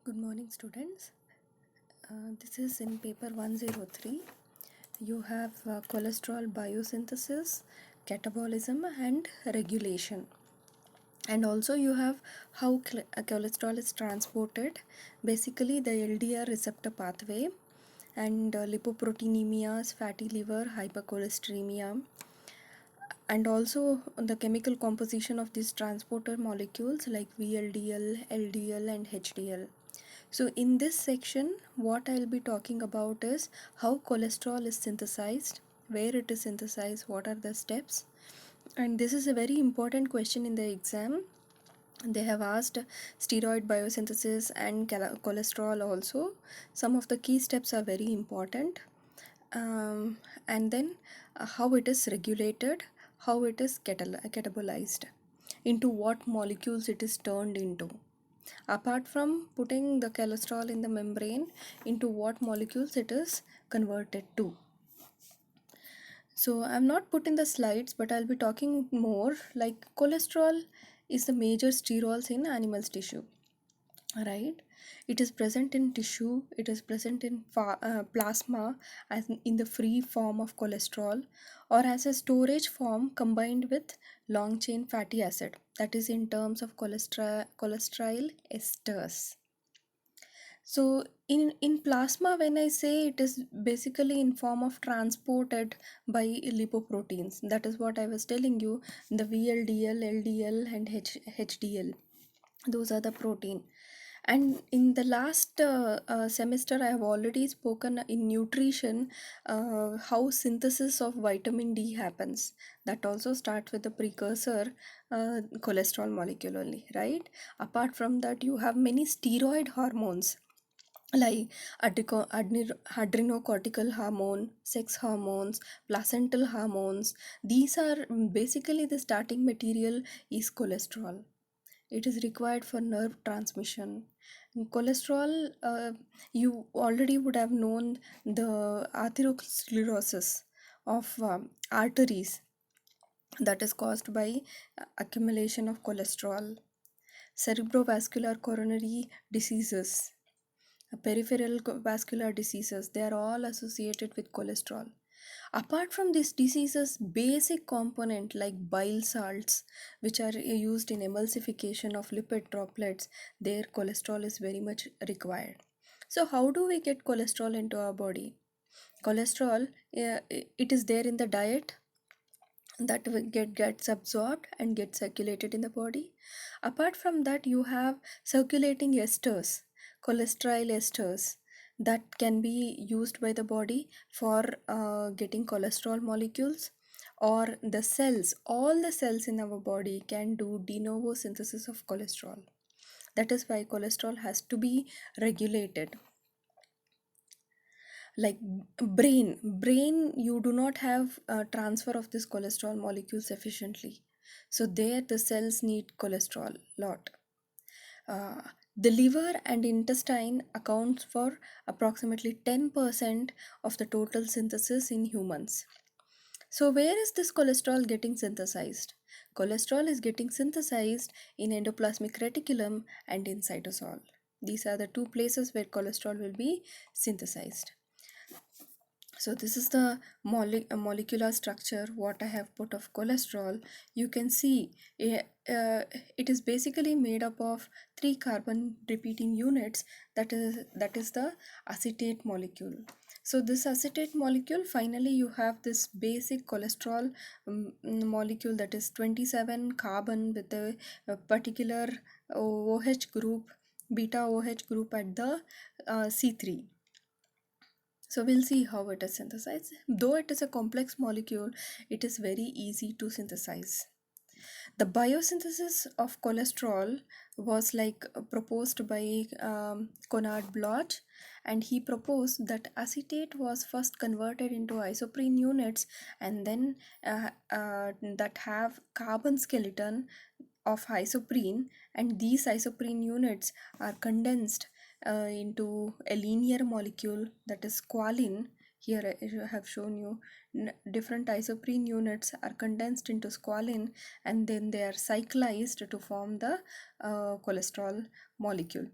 Good morning, students. This is in paper 103. You have cholesterol biosynthesis, catabolism, and regulation. And also, you have how cholesterol is transported, basically, the LDL receptor pathway, and lipoproteinemias, fatty liver, hypercholesteremia, and also the chemical composition of these transporter molecules like VLDL, LDL, and HDL. So in this section, what I'll be talking about is how cholesterol is synthesized, where it is synthesized, what are the steps. And this is a very important question in the exam. They have asked steroid biosynthesis and cholesterol also. Some of the key steps are very important. And then how it is regulated, how it is catabolized, into what molecules it is turned into. Apart from putting the cholesterol in the membrane, into what molecules it is converted to. So I'm not putting the slides, but I'll be talking more like cholesterol is the major sterols in animals tissue, right? It is present in tissue, it is present in plasma as in the free form of cholesterol, or as a storage form combined with long chain fatty acid, that is in terms of cholesterol esters. So in plasma, when I say, it is basically in form of transported by lipoproteins. That is what I was telling you, the VLDL, LDL, and HDL. Those are the protein. And in the last semester, I have already spoken in nutrition how synthesis of vitamin D happens. That also starts with the precursor cholesterol molecule only, right? Apart from that, you have many steroid hormones like adrenocortical hormone, sex hormones, placental hormones. These are basically the starting material is cholesterol. It is required for nerve transmission. Cholesterol, you already would have known the atherosclerosis of arteries, that is caused by accumulation of cholesterol. Cerebrovascular coronary diseases, peripheral vascular diseases, they are all associated with cholesterol. Apart from these diseases, basic component like bile salts, which are used in emulsification of lipid droplets, their cholesterol is very much required. So how do we get cholesterol into our body? Cholesterol, it is there in the diet, that gets absorbed and gets circulated in the body. Apart from that, you have circulating esters, cholesterol esters, that can be used by the body for getting cholesterol molecules. Or the cells, all the cells in our body can do de novo synthesis of cholesterol. That is why cholesterol has to be regulated. Like brain, you do not have transfer of this cholesterol molecule sufficiently, so there the cells need cholesterol lot. uh, the liver and intestine accounts for approximately 10% of the total synthesis in humans. So where is this cholesterol getting synthesized? Cholesterol is getting synthesized in endoplasmic reticulum and in cytosol. These are the two places where cholesterol will be synthesized. So this is the molecular structure what I have put of cholesterol. You can see it is basically made up of 3 carbon repeating units, that is the acetate molecule. So this acetate molecule, finally you have this basic cholesterol molecule, that is 27 carbon with a particular OH group, beta OH group at the C3. So we'll see how it is synthesized. Though it is a complex molecule, it is very easy to synthesize. The biosynthesis of cholesterol was proposed by Conrad Bloch, and he proposed that acetate was first converted into isoprene units, and then that have carbon skeleton of isoprene, and these isoprene units are condensed into a linear molecule, that is squalene. Here I have shown you different isoprene units are condensed into squalene, and then they are cyclized to form the cholesterol molecule.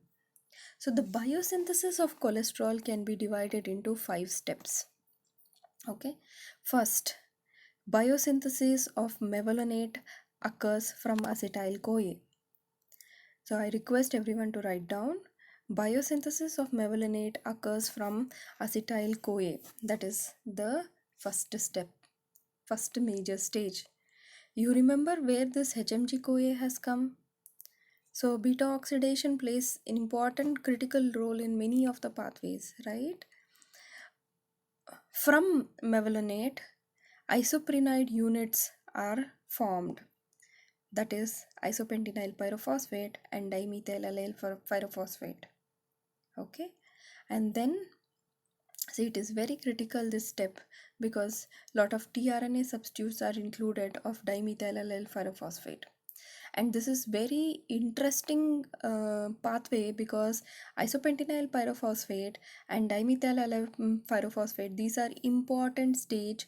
So the biosynthesis of cholesterol can be divided into 5 steps. Okay. First, biosynthesis of mevalonate occurs from acetyl CoA. So I request everyone to write down. Biosynthesis of mevalonate occurs from acetyl CoA. That is the first step, first major stage. You remember where this HMG CoA has come? So beta oxidation plays an important critical role in many of the pathways, right? From mevalonate, isoprenoid units are formed, that is isopentenyl pyrophosphate and dimethyl allyl pyrophosphate. Okay, and then see, it is very critical this step because lot of tRNA substitutes are included of dimethyl allyl pyrophosphate. And this is very interesting pathway because isopentenyl pyrophosphate and dimethyl allyl pyrophosphate, these are important stage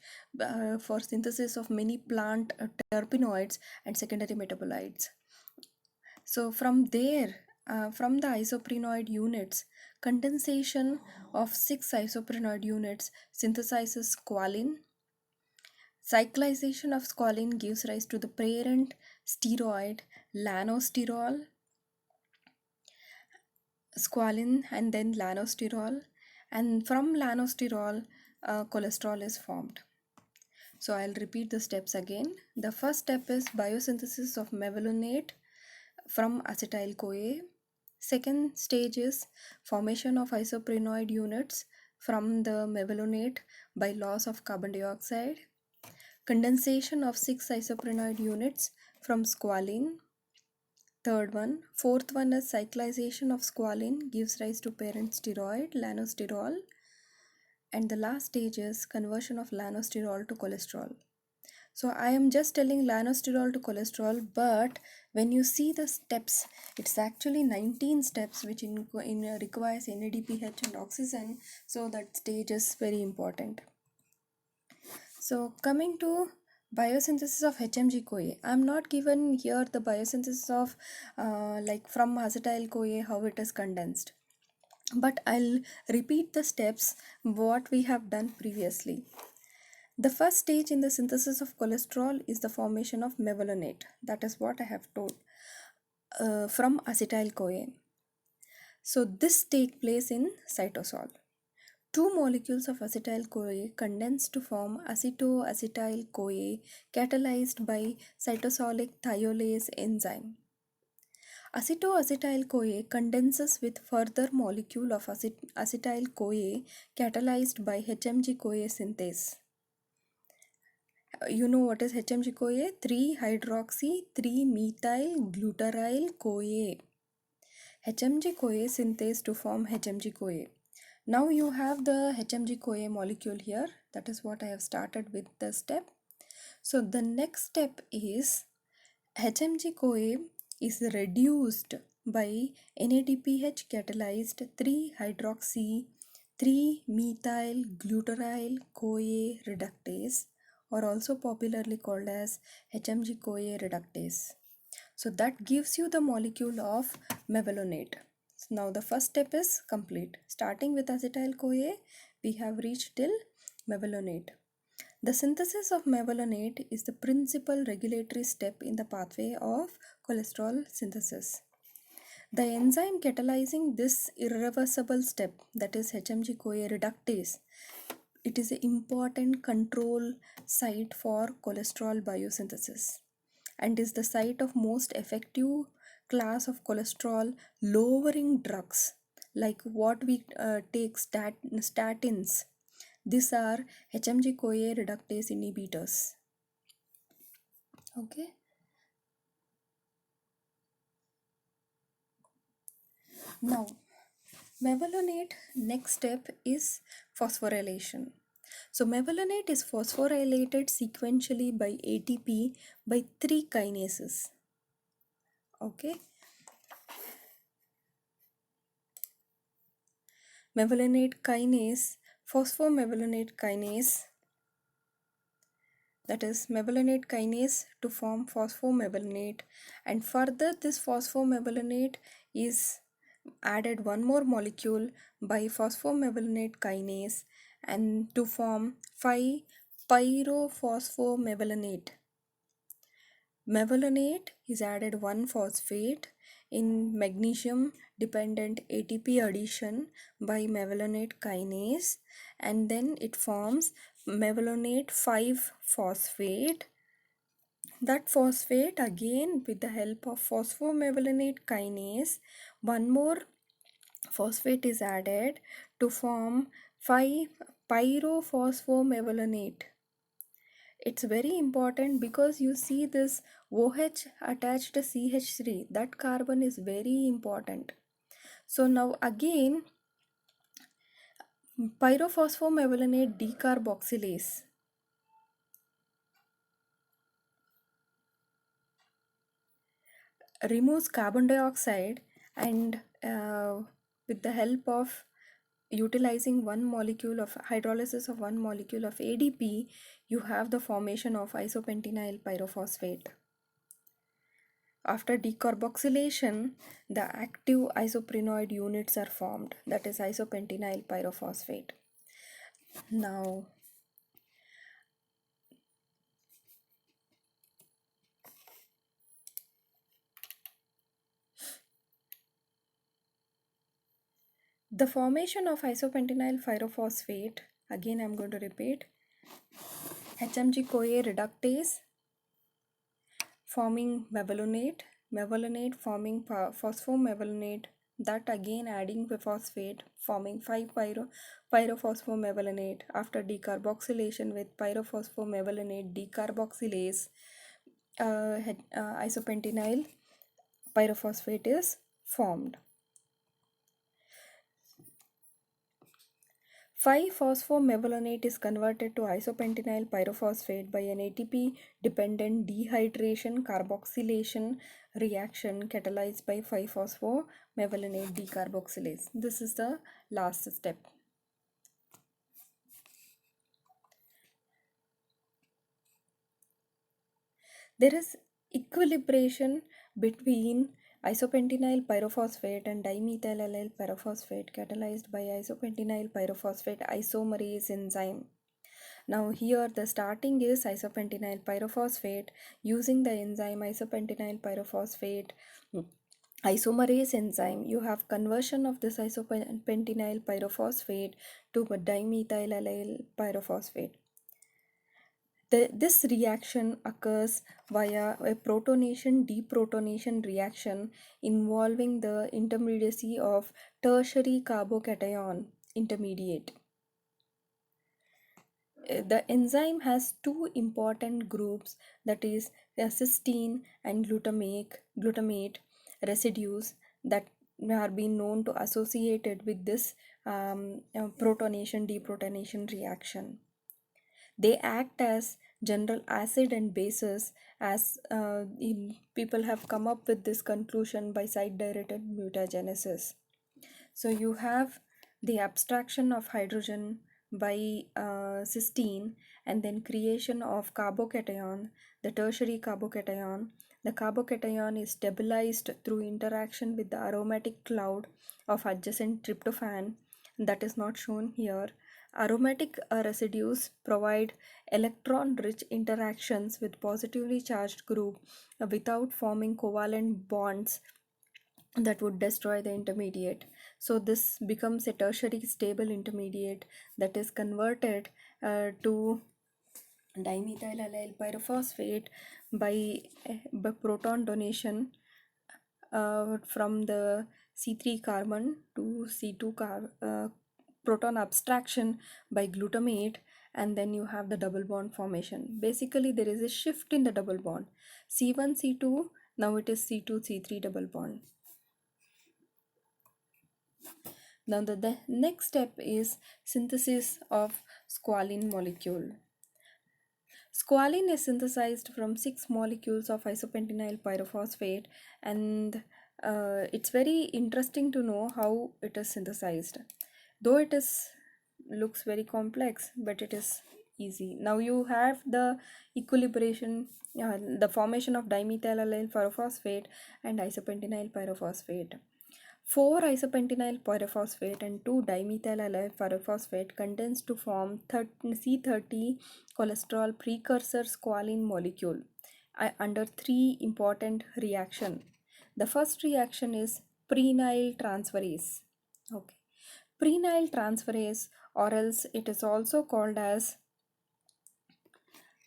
for synthesis of many plant terpenoids and secondary metabolites. So from there, from the isoprenoid units, condensation of 6 isoprenoid units synthesizes squalene. Cyclization of squalene gives rise to the parent steroid lanosterol, squalene and then lanosterol, and from lanosterol, cholesterol is formed. So I'll repeat the steps again. The first step is biosynthesis of mevalonate from acetyl CoA. Second stage is formation of isoprenoid units from the mevalonate by loss of carbon dioxide. Condensation of 6 isoprenoid units from squalene. Third one. Fourth one is cyclization of squalene gives rise to parent steroid, lanosterol. And the last stage is conversion of lanosterol to cholesterol. So I am just telling lanosterol to cholesterol, but when you see the steps, it's actually 19 steps which requires NADPH and oxygen. So that stage is very important. So coming to biosynthesis of HMG CoA, I'm not given here the biosynthesis of like from acetyl CoA how it is condensed, but I'll repeat the steps what we have done previously. The first stage in the synthesis of cholesterol is the formation of mevalonate. That is what I have told from acetyl CoA. So this take place in cytosol. Two molecules of acetyl CoA condense to form acetoacetyl CoA catalyzed by cytosolic thiolase enzyme. Acetoacetyl CoA condenses with further molecule of acetyl CoA catalyzed by HMG CoA synthase. You know what is HMG CoA? 3-hydroxy 3-methyl glutaryl CoA. HMG CoA synthase to form HMG CoA. Now you have the HMG CoA molecule here. That is what I have started with the step. So the next step is HMG CoA is reduced by NADPH catalyzed 3-hydroxy 3-methyl glutaryl CoA reductase, or also popularly called as HMG CoA reductase. So that gives you the molecule of mevalonate. So now the first step is complete. Starting with acetyl CoA, we have reached till mevalonate. The synthesis of mevalonate is the principal regulatory step in the pathway of cholesterol synthesis. The enzyme catalyzing this irreversible step, that is HMG CoA reductase, it is an important control site for cholesterol biosynthesis and is the site of most effective class of cholesterol lowering drugs like what we take statins. These are HMG CoA reductase inhibitors. Okay. Now, mevalonate next step is phosphorylation. So mevalonate is phosphorylated sequentially by ATP by 3 kinases. Okay. Mevalonate kinase, phosphomevalonate kinase, that is mevalonate kinase to form phosphomevalonate, and further this phosphomevalonate is added one more molecule by phosphomevalonate kinase and to form 5-pyrophosphomevalonate. Mevalonate is added 1 phosphate in magnesium dependent ATP addition by mevalonate kinase, and then it forms mevalonate 5 phosphate. That phosphate again with the help of phosphomevalonate kinase, one more phosphate is added to form 5 pyrophosphomevalonate. It's very important because you see this OH attached to CH3, that carbon is very important. So now again pyrophosphomevalonate decarboxylase removes carbon dioxide, and with the help of utilizing one molecule of hydrolysis of one molecule of ADP, you have the formation of isopentenyl pyrophosphate. After decarboxylation, the active isoprenoid units are formed, that is isopentenyl pyrophosphate. Now, the formation of isopentenyl pyrophosphate, again I'm going to repeat, HMG-CoA reductase forming mevalonate, mevalonate forming phosphomevalonate, that again adding the phosphate forming 5-pyrophosphomevalonate. After decarboxylation with pyrophosphomevalonate decarboxylase, isopentenyl pyrophosphate is formed. 5-phosphomevalonate is converted to isopentenyl pyrophosphate by an ATP dependent dehydration carboxylation reaction catalyzed by 5-phosphomevalonate decarboxylase. This is the last step. There is equilibration between isopentenyl pyrophosphate and dimethylallyl pyrophosphate catalyzed by isopentenyl pyrophosphate isomerase enzyme. Now here the starting is isopentenyl pyrophosphate. Using the enzyme isopentenyl pyrophosphate isomerase enzyme, you have conversion of this isopentenyl pyrophosphate to dimethylallyl pyrophosphate. This reaction occurs via a protonation deprotonation reaction involving the intermediacy of tertiary carbocation intermediate. The enzyme has two important groups, that is cysteine and glutamate residues that are been known to associated with this protonation deprotonation reaction. They act as general acid and bases, as people have come up with this conclusion by site directed mutagenesis. So you have the abstraction of hydrogen by cysteine, and then creation of carbocation, the tertiary carbocation. The carbocation is stabilized through interaction with the aromatic cloud of adjacent tryptophan, that is not shown here. Aromatic residues provide electron-rich interactions with positively charged group without forming covalent bonds that would destroy the intermediate. So this becomes a tertiary stable intermediate that is converted to dimethylallyl pyrophosphate by proton donation from the C3 carbon to C2 proton abstraction by glutamate, and then you have the double bond formation. Basically there is a shift in the double bond, C1 C2, now it is C2 C3 double bond. Now the next step is synthesis of squalene molecule. Squalene is synthesized from 6 molecules of isopentenyl pyrophosphate, and it's very interesting to know how it is synthesized. Though it is looks very complex, but it is easy. Now you have the equilibration, the formation of dimethylallyl pyrophosphate and isopentenyl pyrophosphate. 4-isopentenyl pyrophosphate and 2-dimethyl allyl pyrophosphate condensed to form C30 cholesterol precursor squalene molecule under three important reaction. The first reaction is prenyl transferase. Okay. Prenyl transferase, or else it is also called as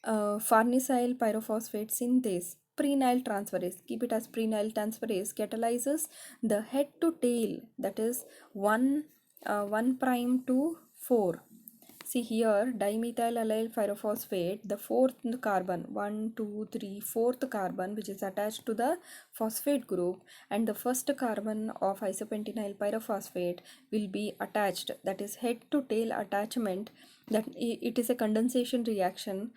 farnesyl pyrophosphate synthase. Prenyl transferase, keep it as prenyl transferase, catalyzes the head to tail, that is 1 prime to 4. See here, dimethyl allyl pyrophosphate, the fourth carbon, 1 2 3 fourth carbon, which is attached to the phosphate group, and the first carbon of isopentenyl pyrophosphate will be attached, that is head to tail attachment. That it is a condensation reaction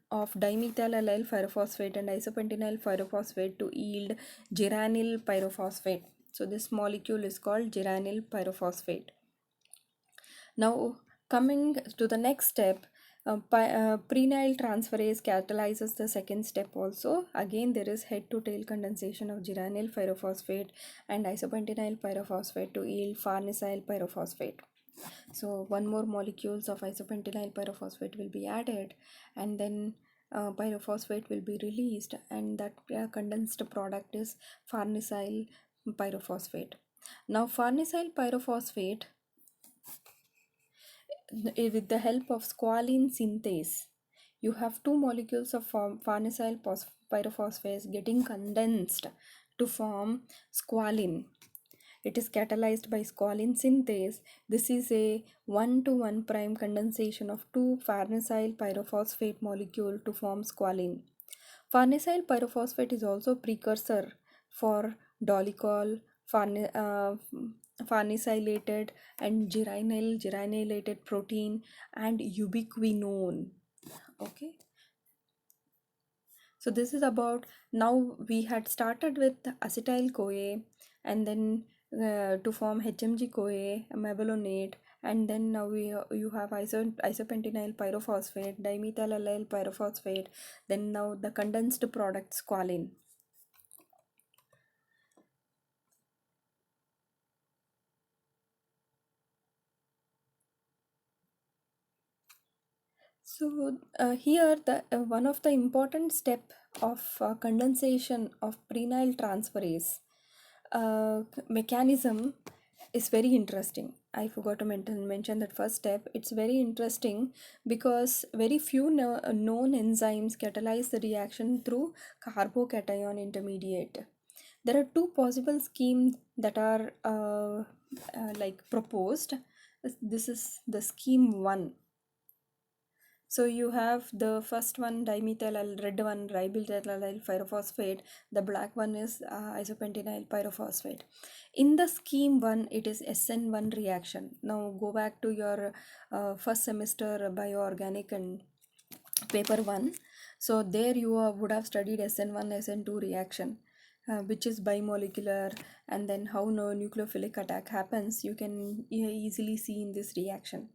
of dimethyl allyl pyrophosphate and isopentenyl pyrophosphate to yield geranyl pyrophosphate. So this molecule is called geranyl pyrophosphate. Now, coming to the next step, prenyl transferase catalyzes the second step also. Again, there is head to tail condensation of geranyl pyrophosphate and isopentenyl pyrophosphate to yield farnesyl pyrophosphate. So, one more molecules of isopentenyl pyrophosphate will be added, and then pyrophosphate will be released, and that condensed product is farnesyl pyrophosphate. Now, farnesyl pyrophosphate, with the help of squalene synthase, you have two molecules of farnesyl pyrophosphate getting condensed to form squalene. It is catalyzed by squalene synthase. This is a 1 to 1 prime condensation of two farnesyl pyrophosphate molecule to form squalene. Farnesyl pyrophosphate is also precursor for dolicol, farnesylated and geranylated protein, and ubiquinone. Okay, so this is about, now we had started with acetyl CoA, and then to form HMG CoA, mevalonate, and then now you have isopentenyl pyrophosphate, dimethyl allyl pyrophosphate, then now the condensed product squalene. So here the one of the important step of condensation of prenyl transferase mechanism is very interesting. I forgot to mention that first step. It's very interesting because very few known enzymes catalyze the reaction through carbocation intermediate. There are two possible schemes that are like proposed. This is the scheme 1. So you have the first one dimethyl, red one ribomethyl allyl pyrophosphate, the black one is isopentenyl pyrophosphate. In the scheme 1, it is SN1 reaction. Now go back to your first semester bioorganic and paper 1. So there you would have studied SN1 SN2 reaction. Which is bimolecular, and then how no nucleophilic attack happens, you can easily see in this reaction.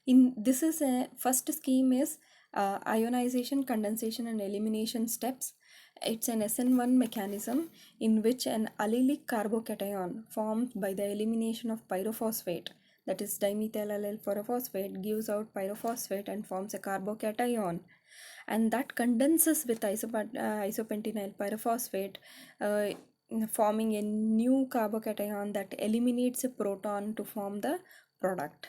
In this is a first scheme is ionization, condensation, and elimination steps. It's an SN1 mechanism in which an allylic carbocation formed by the elimination of pyrophosphate, that is dimethyl allyl pyrophosphate, gives out pyrophosphate and forms a carbocation, and that condenses with isopentenyl pyrophosphate, uh, forming a new carbocation that eliminates a proton to form the product.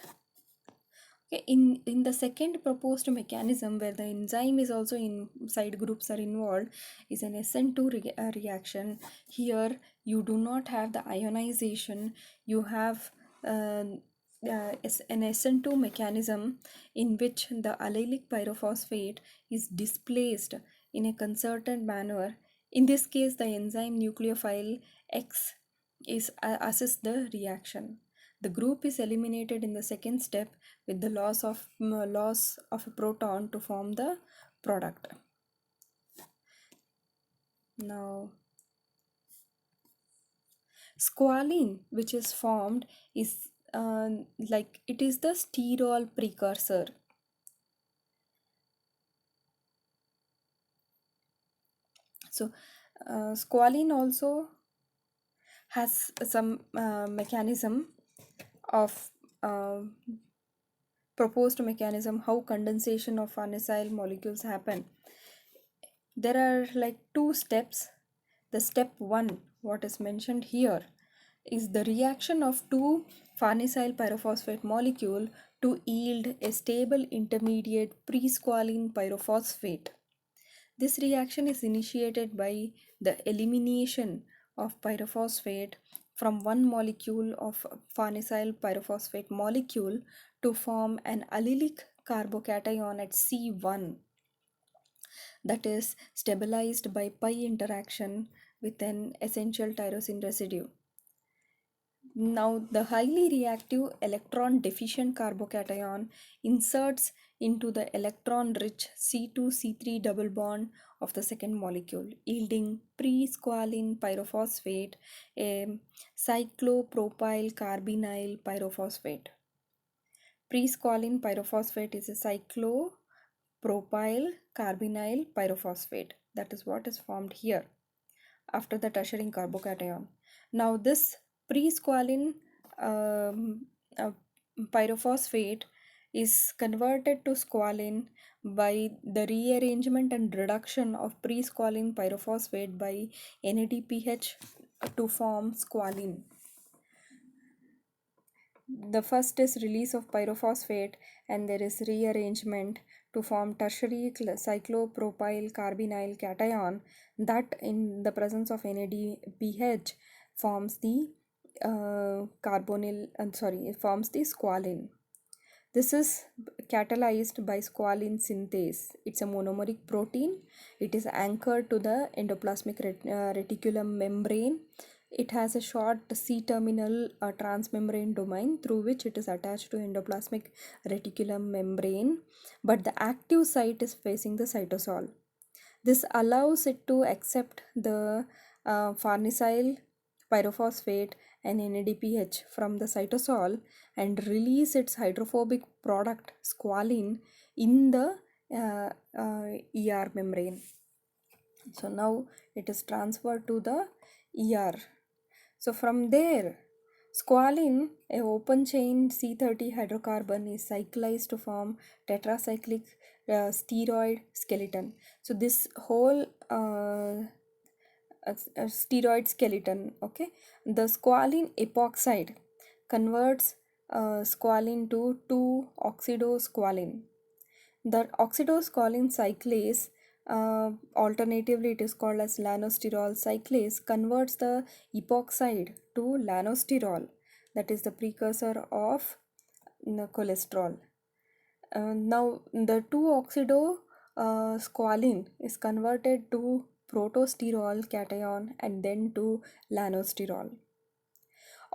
Okay, in the second proposed mechanism where the enzyme is also in side groups are involved is an SN2 reaction. Here you do not have the ionization, you have an SN2 mechanism in which the allylic pyrophosphate is displaced in a concerted manner. In this case, the enzyme nucleophile X is assists the reaction. The group is eliminated in the second step with the loss of a proton to form the product. Now, squalene, which is formed, is like it is the sterol precursor. So, squalene also has some mechanism of proposed mechanism how condensation of farnesyl molecules happen. There are like two steps. The step one, what is mentioned here, is the reaction of two farnesyl pyrophosphate molecule to yield a stable intermediate presqualene pyrophosphate. This reaction is initiated by the elimination of pyrophosphate from one molecule of farnesyl pyrophosphate molecule to form an allylic carbocation at C1, that is stabilized by pi interaction with an essential tyrosine residue. Now, the highly reactive electron deficient carbocation inserts into the electron rich C2C3 double bond of the second molecule, yielding presqualene pyrophosphate, a cyclopropyl carbonyl pyrophosphate. Presqualene pyrophosphate is a cyclopropyl carbonyl pyrophosphate. That is what is formed here after the tertiary carbocation. Now, this presqualene um, uh, pyrophosphate is converted to squalene by the rearrangement and reduction of presqualene pyrophosphate by NADPH to form squalene. The first is release of pyrophosphate and there is rearrangement to form tertiary cyclopropyl carbonyl cation that in the presence of NADPH forms the it forms the squalene. This is catalyzed by squalene synthase. It's a monomeric protein. It is anchored to the endoplasmic reticulum membrane. It has a short C-terminal transmembrane domain through which it is attached to endoplasmic reticulum membrane, but the active site is facing the cytosol. This allows it to accept the farnesyl pyrophosphate and NADPH from the cytosol and release its hydrophobic product squalene in the ER membrane. So now it is transferred to the ER. So from there, squalene, a open chain C30 hydrocarbon, is cyclized to form tetracyclic steroid skeleton. So this whole steroid skeleton, okay, the squalene epoxide converts squalene to 2-oxidosqualene. The oxidosqualene cyclase, alternatively it is called as lanosterol cyclase, converts the epoxide to lanosterol, that is the precursor of cholesterol. Now the 2-oxido squalene is converted to protosterol cation and then to lanosterol.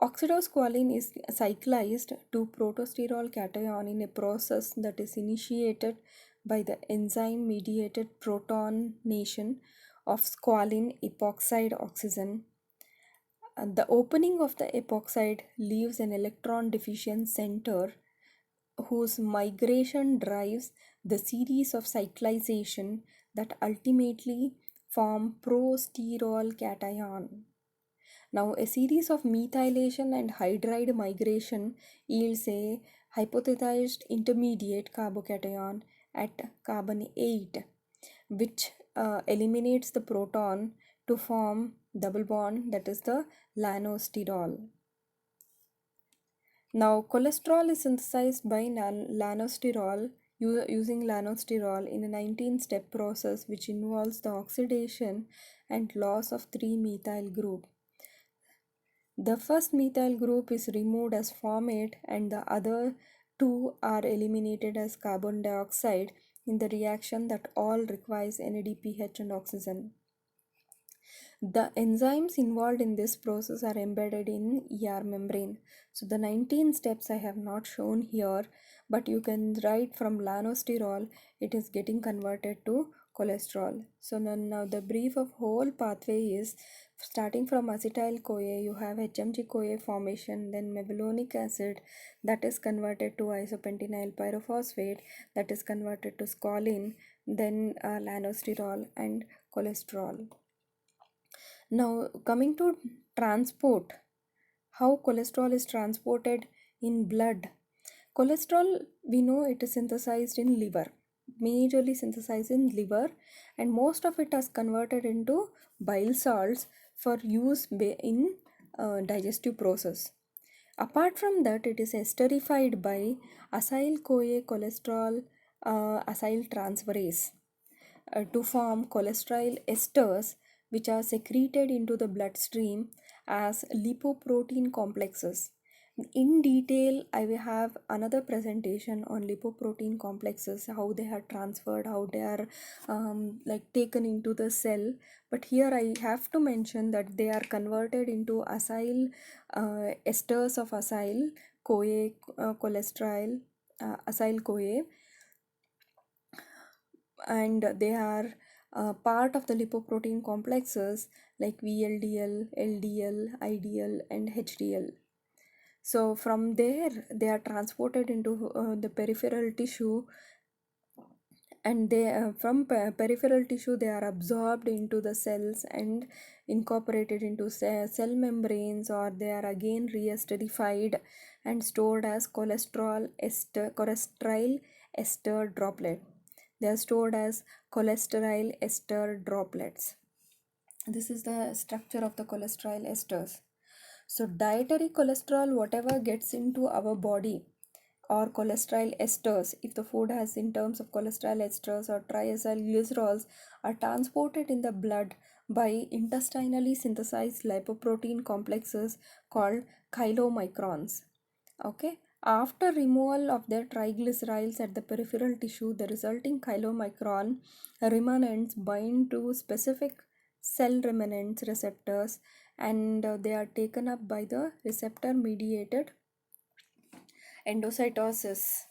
Oxidosqualene is cyclized to protosterol cation in a process that is initiated by the enzyme mediated protonation of squalene epoxide oxygen. The opening of the epoxide leaves an electron deficient center whose migration drives the series of cyclization that ultimately form prosterol cation. Now, a series of methylation and hydride migration yields a hypothesized intermediate carbocation at carbon 8, which eliminates the proton to form double bond, that is the lanosterol. Now, cholesterol is synthesized by lanosterol using lanosterol in a 19-step process which involves the oxidation and loss of 3-methyl group. The first methyl group is removed as formate and the other two are eliminated as carbon dioxide in the reaction that all requires NADPH and oxygen. The enzymes involved in this process are embedded in ER membrane. So the 19 steps I have not shown here, but you can write from lanosterol, it is getting converted to cholesterol. So now the brief of whole pathway is starting from acetyl CoA, you have HMG CoA formation, then mevalonic acid that is converted to isopentenyl pyrophosphate that is converted to squalene, then lanosterol and cholesterol. Now coming to transport. How cholesterol is transported in blood. Cholesterol, we know it is synthesized in liver, majorly synthesized in liver, and most of it is converted into bile salts for use in digestive process. Apart from that, it is esterified by acyl-CoA cholesterol acyl transferase to form cholesterol esters, which are secreted into the bloodstream as lipoprotein complexes. In detail, I will have another presentation on lipoprotein complexes, how they are transferred, how they are like taken into the cell. But here I have to mention that they are converted into acyl esters of acyl CoA cholesterol acyl CoA, and they are part of the lipoprotein complexes like VLDL, LDL, IDL, and HDL. So from there, they are transported into the peripheral tissue, and they from peripheral tissue they are absorbed into the cells and incorporated into cell membranes, or they are again re-esterified and stored as cholesterol ester droplet. They are stored as cholesterol ester droplets. This is the structure of the cholesterol esters. So dietary cholesterol, whatever gets into our body, or cholesterol esters, if the food has in terms of cholesterol esters or triacylglycerols, are transported in the blood by intestinally synthesized lipoprotein complexes called chylomicrons. Okay, after removal of their triglycerides at the peripheral tissue, the resulting chylomicron remnants bind to specific cell remnants receptors, and they are taken up by the receptor mediated endocytosis.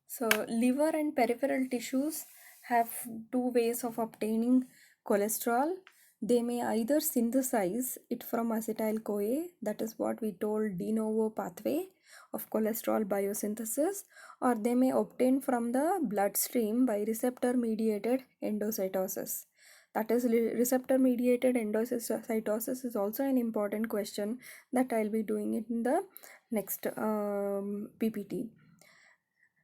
So liver and peripheral tissues have two ways of obtaining cholesterol. They may either synthesize it from acetyl-CoA, that is what we told de novo pathway of cholesterol biosynthesis, or they may obtain from the bloodstream by receptor mediated endocytosis. That is, receptor mediated endocytosis is also an important question that I'll be doing it in the next PPT.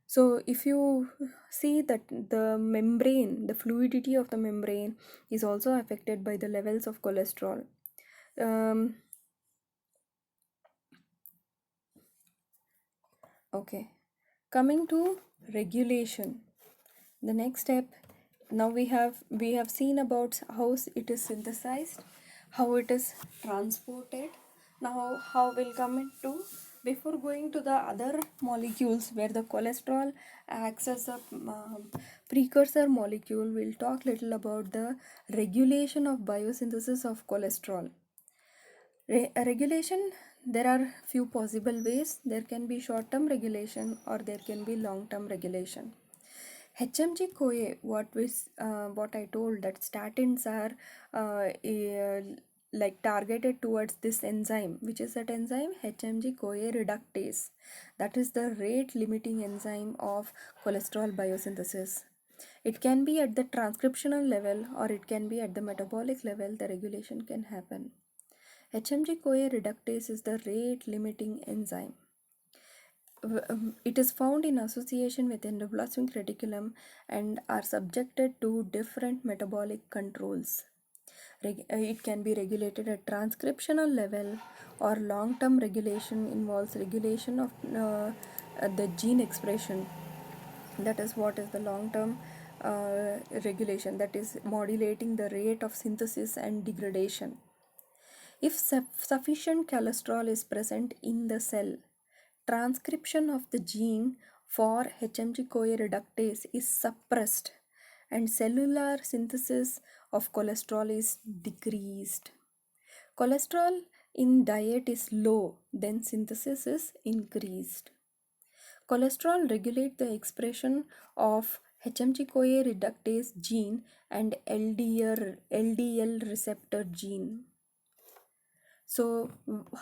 So if you see that the membrane, the fluidity of the membrane is also affected by the levels of cholesterol. Okay, coming to regulation. The next step, now we have seen about how it is synthesized, how it is transported. Now how we'll come into, before going to the other molecules where the cholesterol acts as a precursor molecule, we'll talk little about the regulation of biosynthesis of cholesterol. Regulation, there are few possible ways. There can be short term regulation or there can be long term regulation. HMG-CoA, what I told, that statins are like targeted towards this enzyme. Which is that enzyme? HMG-CoA reductase. That is the rate limiting enzyme of cholesterol biosynthesis. It can be at the transcriptional level or it can be at the metabolic level. The regulation can happen. HMG-CoA reductase is the rate limiting enzyme. It is found in association with endoplasmic reticulum and are subjected to different metabolic controls. It can be regulated at transcriptional level, or long-term regulation involves regulation of the gene expression. That is what is the long-term regulation, that is modulating the rate of synthesis and degradation. If sufficient cholesterol is present in the cell, transcription of the gene for HMG-CoA reductase is suppressed and cellular synthesis of cholesterol is decreased. Cholesterol in diet is low, then synthesis is increased. Cholesterol regulates the expression of HMG-CoA reductase gene and LDL receptor gene. So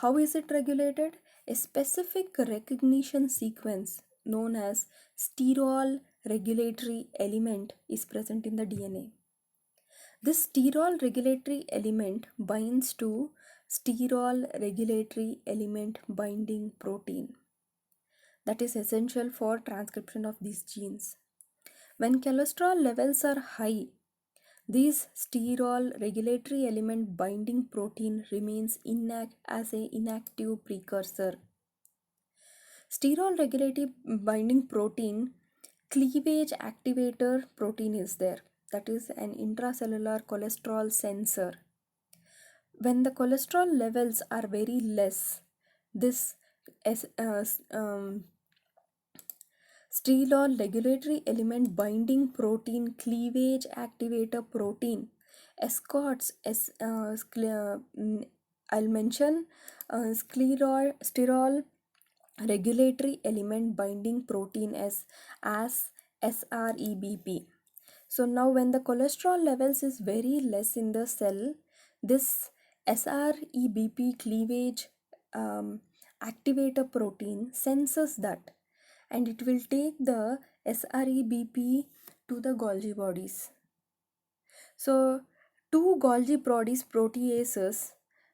how is it regulated? A specific recognition sequence known as sterol regulatory element is present in the DNA. This sterol regulatory element binds to sterol regulatory element binding protein that is essential for transcription of these genes. When cholesterol levels are high, this sterol regulatory element binding protein remains as a inactive precursor. Sterol regulative binding protein cleavage activator protein is there, that is an intracellular cholesterol sensor. When the cholesterol levels are very less, this as, sterol regulatory element binding protein cleavage activator protein escorts I'll mention sterol regulatory element binding protein as SREBP. So now when the cholesterol levels is very less in the cell, this SREBP cleavage activator protein senses that, and it will take the SREBP to the Golgi bodies. So two Golgi bodies proteases,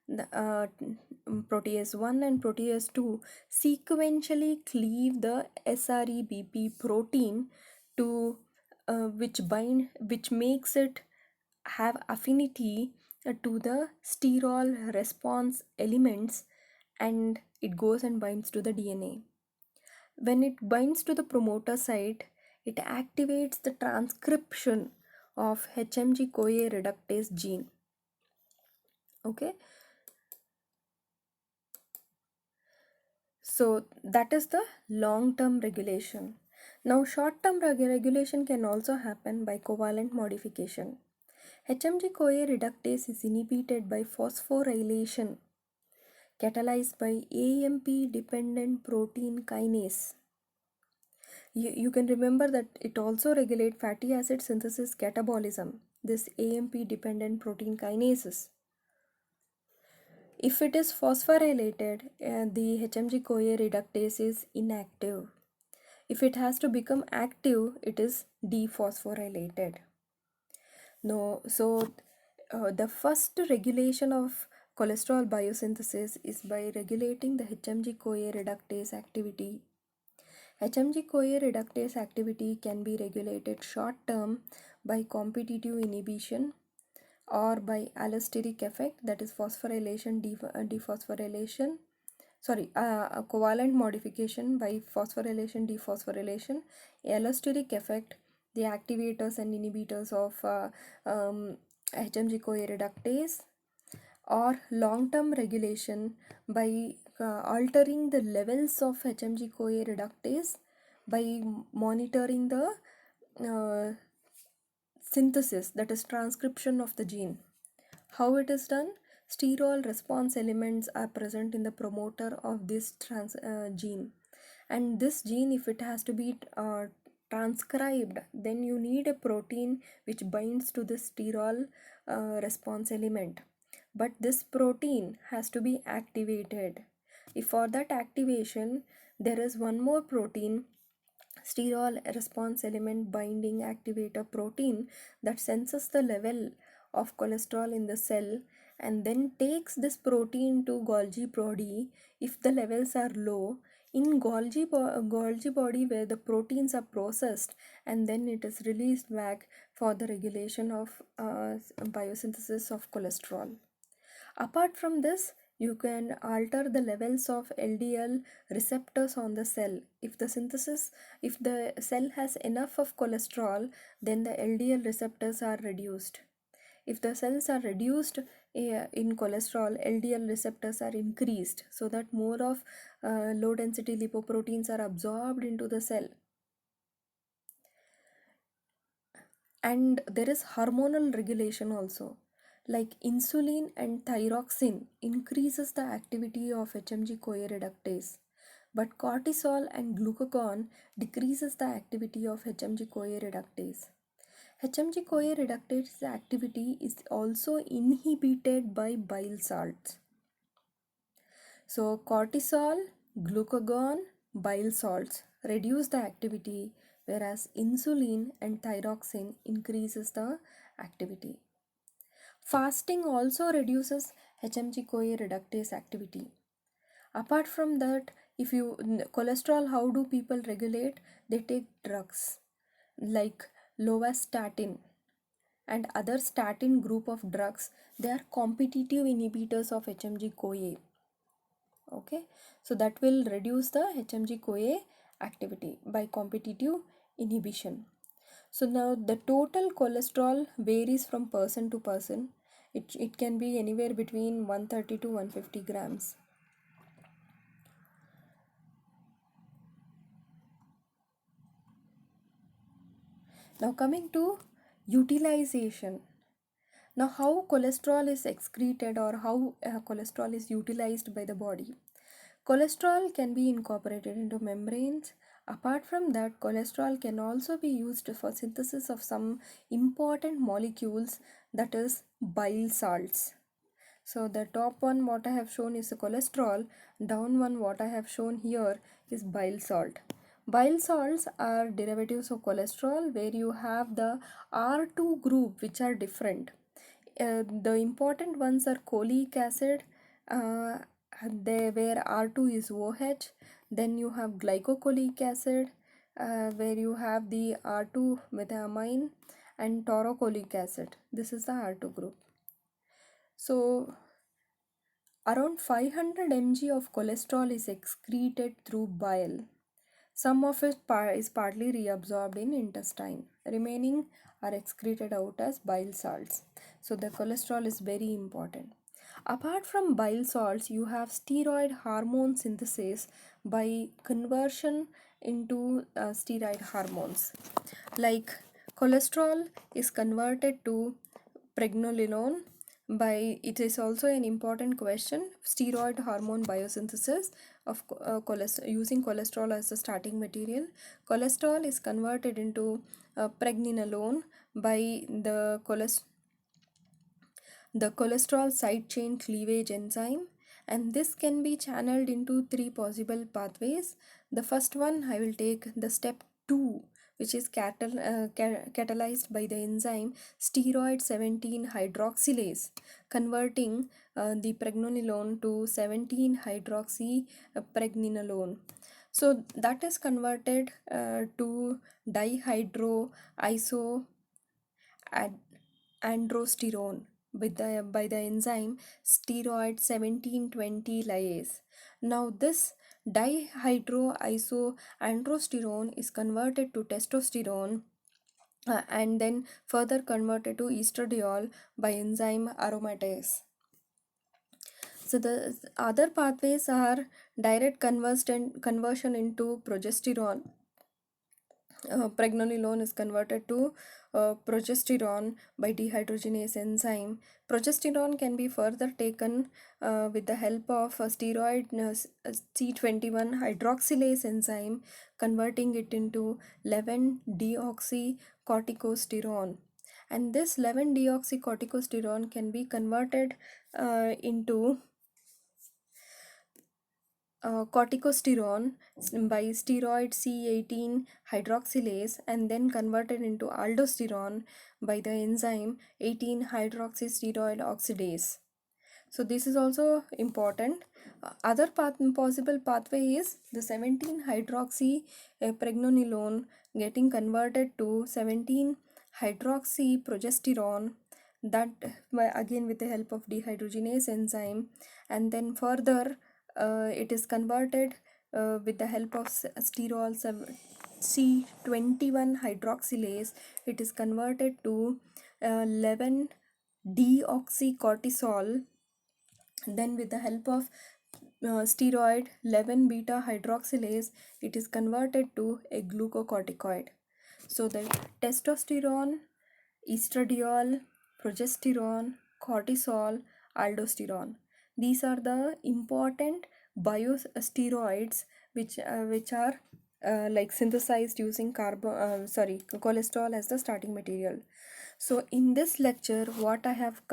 protease 1 and protease 2, sequentially cleave the SREBP protein to which makes it have affinity to the sterol response elements, and it goes and binds to the DNA. When it binds to the promoter site, it activates the transcription of HMG CoA reductase gene. Okay, so that is the long-term regulation. Now, short-term regulation can also happen by covalent modification. HMG CoA reductase is inhibited by phosphorylation, catalyzed by AMP dependent protein kinase. You can remember that it also regulates fatty acid synthesis catabolism, this AMP dependent protein kinases. If it is phosphorylated, the HMG CoA reductase is inactive. If it has to become active, it is dephosphorylated. No, so the first regulation of cholesterol biosynthesis is by regulating the HMG CoA reductase activity. HMG CoA reductase activity can be regulated short term by competitive inhibition or by allosteric effect, that is phosphorylation dephosphorylation, a covalent modification by phosphorylation dephosphorylation, allosteric effect, the activators and inhibitors of HMG CoA reductase, or long-term regulation by altering the levels of HMG CoA reductase by monitoring the uh, synthesis, that is transcription of the gene. How it is done? Sterol response elements are present in the promoter of this gene, and this gene, if it has to be transcribed, then you need a protein which binds to the sterol response element, but this protein has to be activated. If for that activation there is one more protein, sterol response element binding activator protein, that senses the level of cholesterol in the cell and then takes this protein to Golgi body. If the levels are low, in Golgi body where the proteins are processed, and then it is released back for the regulation of biosynthesis of cholesterol. Apart from this, you can alter the levels of LDL receptors on the cell. If the cell has enough of cholesterol, then the LDL receptors are reduced. If the cells are reduced in cholesterol, LDL receptors are increased so that more of low density lipoproteins are absorbed into the cell. And there is hormonal regulation also, like insulin and thyroxine increases the activity of HMG CoA reductase, but cortisol and glucagon decreases the activity of HMG CoA reductase. HMG CoA reductase activity is also inhibited by bile salts. So cortisol, glucagon, bile salts reduce the activity, whereas insulin and thyroxine increases the activity. Fasting also reduces HMG CoA reductase activity. Apart from that, if you cholesterol, how do people regulate? They take drugs like lovastatin and other statin group of drugs. They are competitive inhibitors of HMG CoA. Okay, so that will reduce the HMG CoA activity by competitive inhibition. So now the total cholesterol varies from person to person. It can be anywhere between 130 to 150 grams. Now coming to utilization. Now how cholesterol is excreted or how cholesterol is utilized by the body. Cholesterol can be incorporated into membranes. Apart from that, cholesterol can also be used for synthesis of some important molecules, that is bile salts. So the top one what I have shown is the cholesterol, down one what I have shown here is bile salt. Bile salts are derivatives of cholesterol where you have the R2 group which are different. The important ones are cholic acid, uh, where R2 is OH. Then you have glycocholic acid, where you have the R2 methamine, and taurocholic acid. This is the R2 group. So around 500 mg of cholesterol is excreted through bile. Some of it is partly reabsorbed in intestine. Remaining are excreted out as bile salts. So the cholesterol is very important. Apart from bile salts, you have steroid hormone synthesis by conversion into steroid hormones. Like cholesterol is converted to pregnenolone by, it is also an important question, steroid hormone biosynthesis of using cholesterol as the starting material. Cholesterol is converted into pregnenolone by the cholesterol side chain cleavage enzyme, and this can be channeled into three possible pathways. The first one I will take the step 2, which is catalyzed by the enzyme steroid 17 hydroxylase, converting the pregnenolone to 17 hydroxy pregnenolone. So that is converted to dihydroiso androsterone by the enzyme steroid 1720 lyase. Now this dihydroisoandrosterone is converted to testosterone and then further converted to estradiol by enzyme aromatase. So the other pathways are direct conversion into progesterone. Pregnenolone is converted to progesterone by dehydrogenase enzyme. Progesterone can be further taken with the help of a steroid C21 hydroxylase enzyme, converting it into 11 deoxycorticosterone. And this 11 deoxycorticosterone can be converted into corticosterone by steroid C18 hydroxylase and then converted into aldosterone by the enzyme 18 hydroxysteroid oxidase. So this is also important. Other possible pathway is the 17 hydroxy pregnenolone getting converted to 17 hydroxy progesterone, that again with the help of dehydrogenase enzyme, and then further it is converted with the help of sterol C21 hydroxylase. It is converted to 11 deoxycortisol, then with the help of steroid 11 beta hydroxylase, it is converted to a glucocorticoid. So the testosterone, estradiol, progesterone, cortisol, aldosterone, these are the important biosteroids which are like synthesized using cholesterol as the starting material. So in this lecture what I have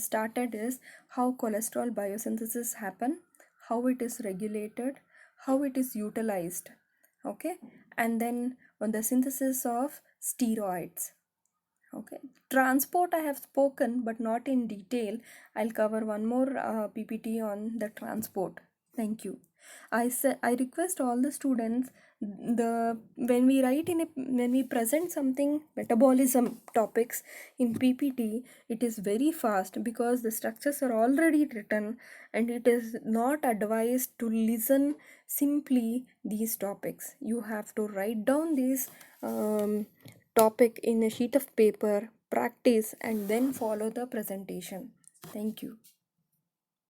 started is how cholesterol biosynthesis happen, how it is regulated, how it is utilized, okay, and then on the synthesis of steroids. Okay, transport I have spoken but not in detail. I'll cover one more PPT on the transport. Thank you. I request all the students, the when we write in a when we present something metabolism topics in PPT, it is very fast because the structures are already written, and it is not advised to listen simply these topics. You have to write down these topic in a sheet of paper, practice, and then follow the presentation. Thank you.